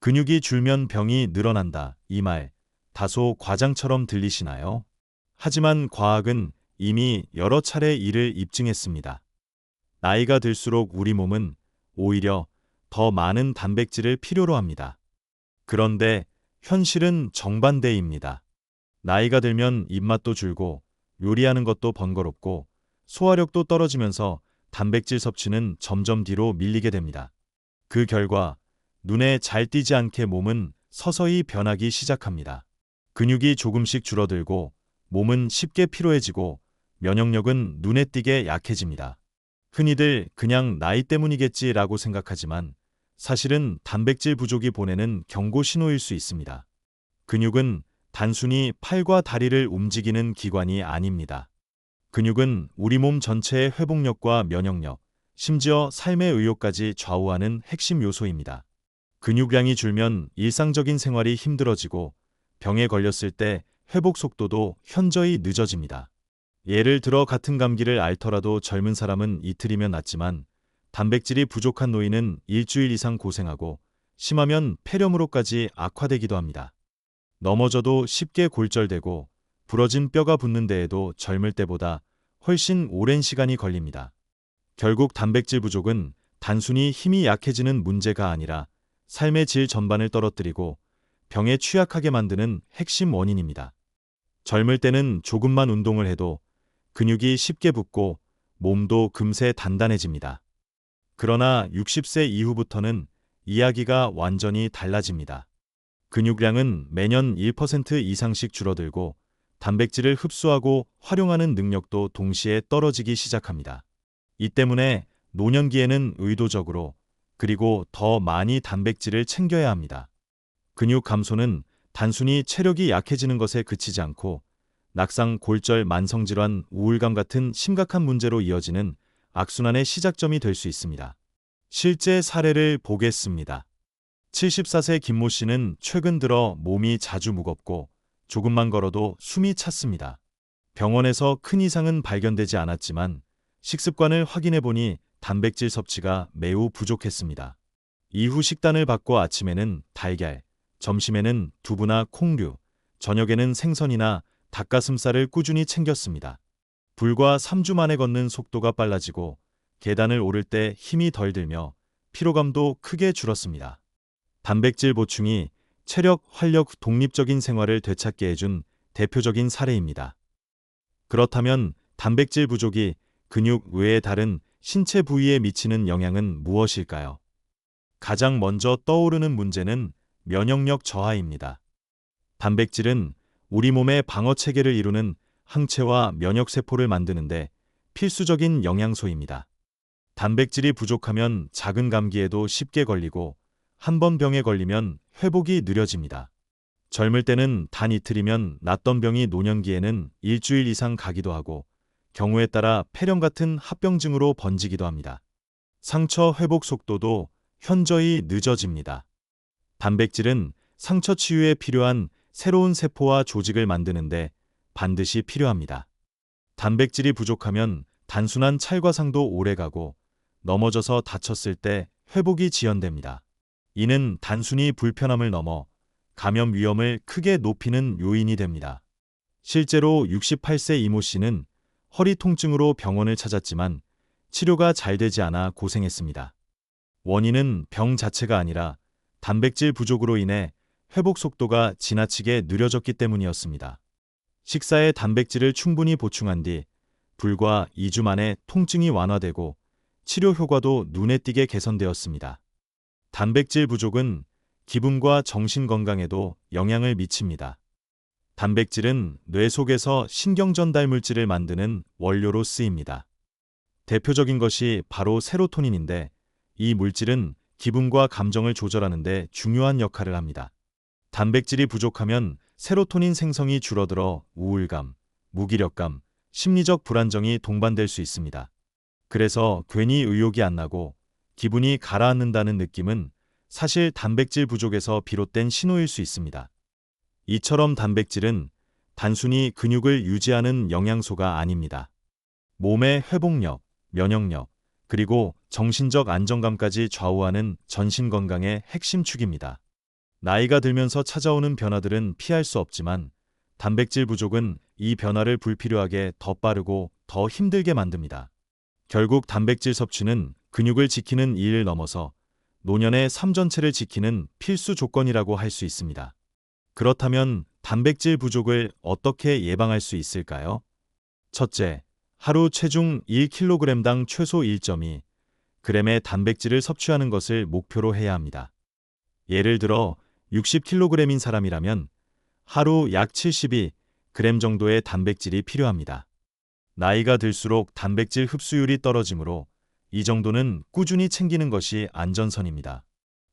근육이 줄면 병이 늘어난다. 이 말, 다소 과장처럼 들리시나요? 하지만 과학은 이미 여러 차례 이를 입증했습니다. 나이가 들수록 우리 몸은 오히려 더 많은 단백질을 필요로 합니다. 그런데 현실은 정반대입니다. 나이가 들면 입맛도 줄고 요리하는 것도 번거롭고 소화력도 떨어지면서 단백질 섭취는 점점 뒤로 밀리게 됩니다. 그 결과 눈에 잘 띄지 않게 몸은 서서히 변하기 시작합니다. 근육이 조금씩 줄어들고 몸은 쉽게 피로해지고 면역력은 눈에 띄게 약해집니다. 흔히들 그냥 나이 때문이겠지라고 생각하지만 사실은 단백질 부족이 보내는 경고 신호일 수 있습니다. 근육은 단순히 팔과 다리를 움직이는 기관이 아닙니다. 근육은 우리 몸 전체의 회복력과 면역력, 심지어 삶의 의욕까지 좌우하는 핵심 요소입니다. 근육량이 줄면 일상적인 생활이 힘들어지고 병에 걸렸을 때 회복 속도도 현저히 늦어집니다. 예를 들어 같은 감기를 앓더라도 젊은 사람은 이틀이면 낫지만 단백질이 부족한 노인은 일주일 이상 고생하고 심하면 폐렴으로까지 악화되기도 합니다. 넘어져도 쉽게 골절되고 부러진 뼈가 붙는 데에도 젊을 때보다 훨씬 오랜 시간이 걸립니다. 결국 단백질 부족은 단순히 힘이 약해지는 문제가 아니라 삶의 질 전반을 떨어뜨리고 병에 취약하게 만드는 핵심 원인입니다. 젊을 때는 조금만 운동을 해도 근육이 쉽게 붙고 몸도 금세 단단해집니다. 그러나 60세 이후부터는 이야기가 완전히 달라집니다. 근육량은 매년 1% 이상씩 줄어들고 단백질을 흡수하고 활용하는 능력도 동시에 떨어지기 시작합니다. 이 때문에 노년기에는 의도적으로 그리고 더 많이 단백질을 챙겨야 합니다. 근육 감소는 단순히 체력이 약해지는 것에 그치지 않고 낙상, 골절, 만성질환, 우울감 같은 심각한 문제로 이어지는 악순환의 시작점이 될 수 있습니다. 실제 사례를 보겠습니다. 74세 김모 씨는 최근 들어 몸이 자주 무겁고 조금만 걸어도 숨이 찼습니다. 병원에서 큰 이상은 발견되지 않았지만 식습관을 확인해 보니 단백질 섭취가 매우 부족했습니다. 이후 식단을 바꿔 아침에는 달걀, 점심에는 두부나 콩류, 저녁에는 생선이나 닭가슴살을 꾸준히 챙겼습니다. 불과 3주 만에 걷는 속도가 빨라지고 계단을 오를 때 힘이 덜 들며 피로감도 크게 줄었습니다. 단백질 보충이 체력, 활력, 독립적인 생활을 되찾게 해준 대표적인 사례입니다. 그렇다면 단백질 부족이 근육 외의 다른 신체 부위에 미치는 영향은 무엇일까요? 가장 먼저 떠오르는 문제는 면역력 저하입니다. 단백질은 우리 몸의 방어 체계를 이루는 항체와 면역세포를 만드는데 필수적인 영양소입니다. 단백질이 부족하면 작은 감기에도 쉽게 걸리고 한 번 병에 걸리면 회복이 느려집니다. 젊을 때는 단 이틀이면 낫던 병이 노년기에는 일주일 이상 가기도 하고 경우에 따라 폐렴 같은 합병증으로 번지기도 합니다. 상처 회복 속도도 현저히 늦어집니다. 단백질은 상처 치유에 필요한 새로운 세포와 조직을 만드는데 반드시 필요합니다. 단백질이 부족하면 단순한 찰과상도 오래가고 넘어져서 다쳤을 때 회복이 지연됩니다. 이는 단순히 불편함을 넘어 감염 위험을 크게 높이는 요인이 됩니다. 실제로 68세 이모 씨는 허리 통증으로 병원을 찾았지만 치료가 잘 되지 않아 고생했습니다. 원인은 병 자체가 아니라 단백질 부족으로 인해 회복 속도가 지나치게 느려졌기 때문이었습니다. 식사에 단백질을 충분히 보충한 뒤 불과 2주 만에 통증이 완화되고 치료 효과도 눈에 띄게 개선되었습니다. 단백질 부족은 기분과 정신 건강에도 영향을 미칩니다. 단백질은 뇌 속에서 신경 전달 물질을 만드는 원료로 쓰입니다. 대표적인 것이 바로 세로토닌인데 이 물질은 기분과 감정을 조절하는 데 중요한 역할을 합니다. 단백질이 부족하면 세로토닌 생성이 줄어들어 우울감, 무기력감, 심리적 불안정이 동반될 수 있습니다. 그래서 괜히 의욕이 안 나고 기분이 가라앉는다는 느낌은 사실 단백질 부족에서 비롯된 신호일 수 있습니다. 이처럼 단백질은 단순히 근육을 유지하는 영양소가 아닙니다. 몸의 회복력, 면역력, 그리고 정신적 안정감까지 좌우하는 전신 건강의 핵심 축입니다. 나이가 들면서 찾아오는 변화들은 피할 수 없지만 단백질 부족은 이 변화를 불필요하게 더 빠르고 더 힘들게 만듭니다. 결국 단백질 섭취는 근육을 지키는 일을 넘어서 노년의 삶 전체를 지키는 필수 조건이라고 할 수 있습니다. 그렇다면 단백질 부족을 어떻게 예방할 수 있을까요? 첫째, 하루 체중 1kg당 최소 1.2g의 단백질을 섭취하는 것을 목표로 해야 합니다. 예를 들어 60kg인 사람이라면 하루 약 72g 정도의 단백질이 필요합니다. 나이가 들수록 단백질 흡수율이 떨어지므로 이 정도는 꾸준히 챙기는 것이 안전선입니다.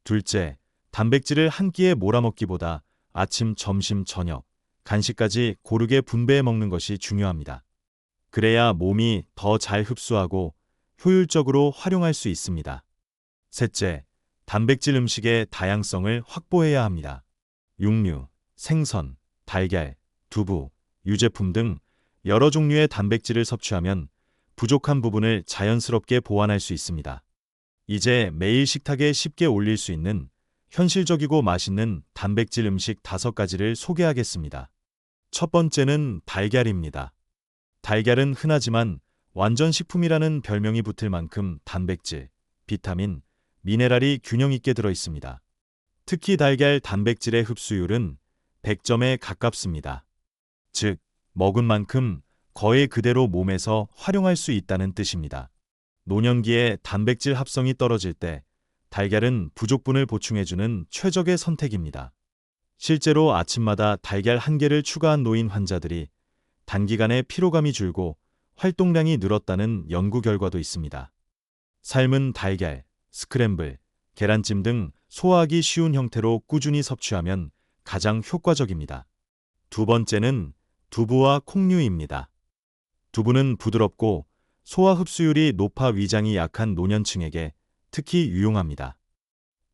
둘째, 단백질을 한 끼에 몰아먹기보다 아침, 점심, 저녁, 간식까지 고르게 분배해 먹는 것이 중요합니다. 그래야 몸이 더 잘 흡수하고 효율적으로 활용할 수 있습니다. 셋째, 단백질 음식의 다양성을 확보해야 합니다. 육류, 생선, 달걀, 두부, 유제품 등 여러 종류의 단백질을 섭취하면 부족한 부분을 자연스럽게 보완할 수 있습니다. 이제 매일 식탁에 쉽게 올릴 수 있는 현실적이고 맛있는 단백질 음식 5가지를 소개하겠습니다. 첫 번째는 달걀입니다. 달걀은 흔하지만 완전 식품이라는 별명이 붙을 만큼 단백질, 비타민, 미네랄이 균형 있게 들어 있습니다. 특히 달걀 단백질의 흡수율은 100점에 가깝습니다. 즉, 먹은 만큼 거의 그대로 몸에서 활용할 수 있다는 뜻입니다. 노년기에 단백질 합성이 떨어질 때 달걀은 부족분을 보충해주는 최적의 선택입니다. 실제로 아침마다 달걀 1개를 추가한 노인 환자들이 단기간에 피로감이 줄고 활동량이 늘었다는 연구 결과도 있습니다. 삶은 달걀, 스크램블, 계란찜 등 소화하기 쉬운 형태로 꾸준히 섭취하면 가장 효과적입니다. 두 번째는 두부와 콩류입니다. 두부는 부드럽고 소화 흡수율이 높아 위장이 약한 노년층에게 특히 유용합니다.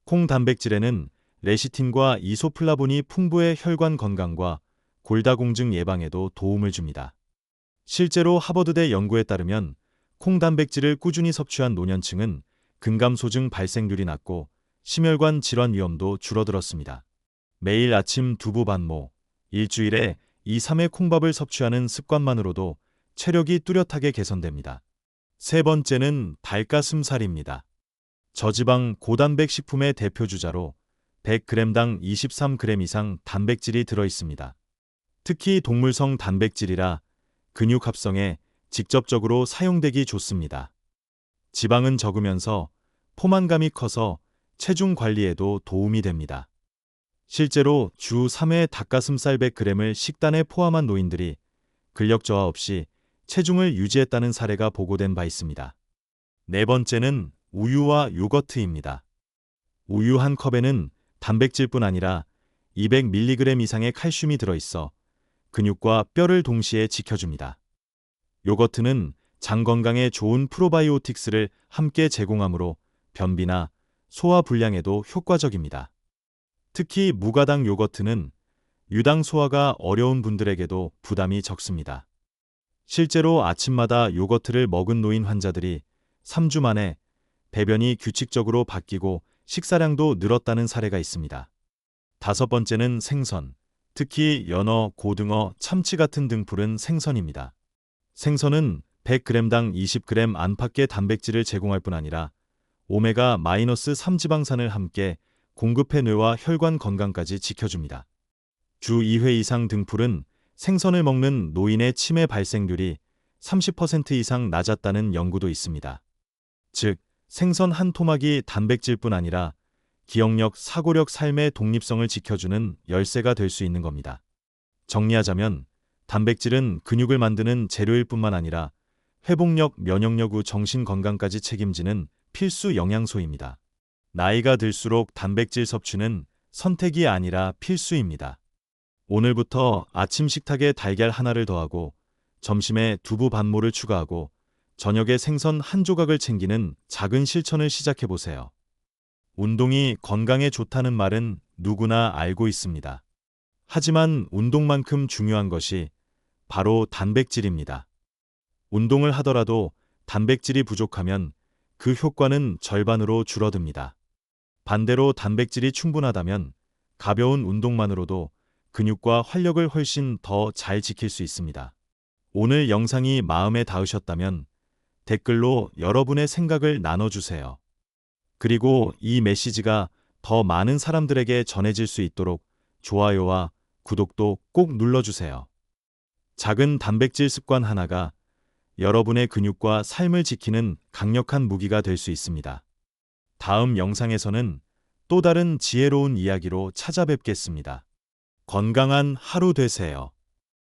콩 단백질에는 레시틴과 이소플라본이 풍부해 혈관 건강과 골다공증 예방에도 도움을 줍니다. 실제로 하버드대 연구에 따르면 콩 단백질을 꾸준히 섭취한 노년층은 근감소증 발생률이 낮고 심혈관 질환 위험도 줄어들었습니다. 매일 아침 두부 반모, 일주일에 2-3회 콩밥을 섭취하는 습관만으로도 체력이 뚜렷하게 개선됩니다. 세 번째는 닭가슴살입니다. 저지방 고단백 식품의 대표 주자로 100g당 23g 이상 단백질이 들어있습니다. 특히 동물성 단백질이라 근육 합성에 직접적으로 사용되기 좋습니다. 지방은 적으면서 포만감이 커서 체중 관리에도 도움이 됩니다. 실제로 주 3회 닭가슴살 100g을 식단에 포함한 노인들이 근력 저하 없이 체중을 유지했다는 사례가 보고된 바 있습니다. 네 번째는 우유와 요거트입니다. 우유 한 컵에는 단백질뿐 아니라 200mg 이상의 칼슘이 들어있어 근육과 뼈를 동시에 지켜줍니다. 요거트는 장 건강에 좋은 프로바이오틱스를 함께 제공하므로 변비나 소화 불량에도 효과적입니다. 특히 무가당 요거트는 유당 소화가 어려운 분들에게도 부담이 적습니다. 실제로 아침마다 요거트를 먹은 노인 환자들이 3주 만에 배변이 규칙적으로 바뀌고 식사량도 늘었다는 사례가 있습니다. 다섯 번째는 생선, 특히 연어, 고등어, 참치 같은 등푸른 생선입니다. 생선은 100g당 20g 안팎의 단백질을 제공할 뿐 아니라 오메가-3 지방산을 함께 공급해 뇌와 혈관 건강까지 지켜줍니다. 주 2회 이상 등푸른 생선을 먹는 노인의 치매 발생률이 30% 이상 낮았다는 연구도 있습니다. 즉, 생선 한 토막이 단백질뿐 아니라 기억력, 사고력, 삶의 독립성을 지켜주는 열쇠가 될 수 있는 겁니다. 정리하자면 단백질은 근육을 만드는 재료일 뿐만 아니라 회복력, 면역력 후 정신 건강까지 책임지는 필수 영양소입니다. 나이가 들수록 단백질 섭취는 선택이 아니라 필수입니다. 오늘부터 아침 식탁에 달걀 하나를 더하고 점심에 두부 반모를 추가하고 저녁에 생선 한 조각을 챙기는 작은 실천을 시작해보세요. 운동이 건강에 좋다는 말은 누구나 알고 있습니다. 하지만 운동만큼 중요한 것이 바로 단백질입니다. 운동을 하더라도 단백질이 부족하면 그 효과는 절반으로 줄어듭니다. 반대로 단백질이 충분하다면 가벼운 운동만으로도 근육과 활력을 훨씬 더 잘 지킬 수 있습니다. 오늘 영상이 마음에 닿으셨다면 댓글로 여러분의 생각을 나눠주세요. 그리고 이 메시지가 더 많은 사람들에게 전해질 수 있도록 좋아요와 구독도 꼭 눌러주세요. 작은 단백질 습관 하나가 여러분의 근육과 삶을 지키는 강력한 무기가 될 수 있습니다. 다음 영상에서는 또 다른 지혜로운 이야기로 찾아뵙겠습니다. 건강한 하루 되세요.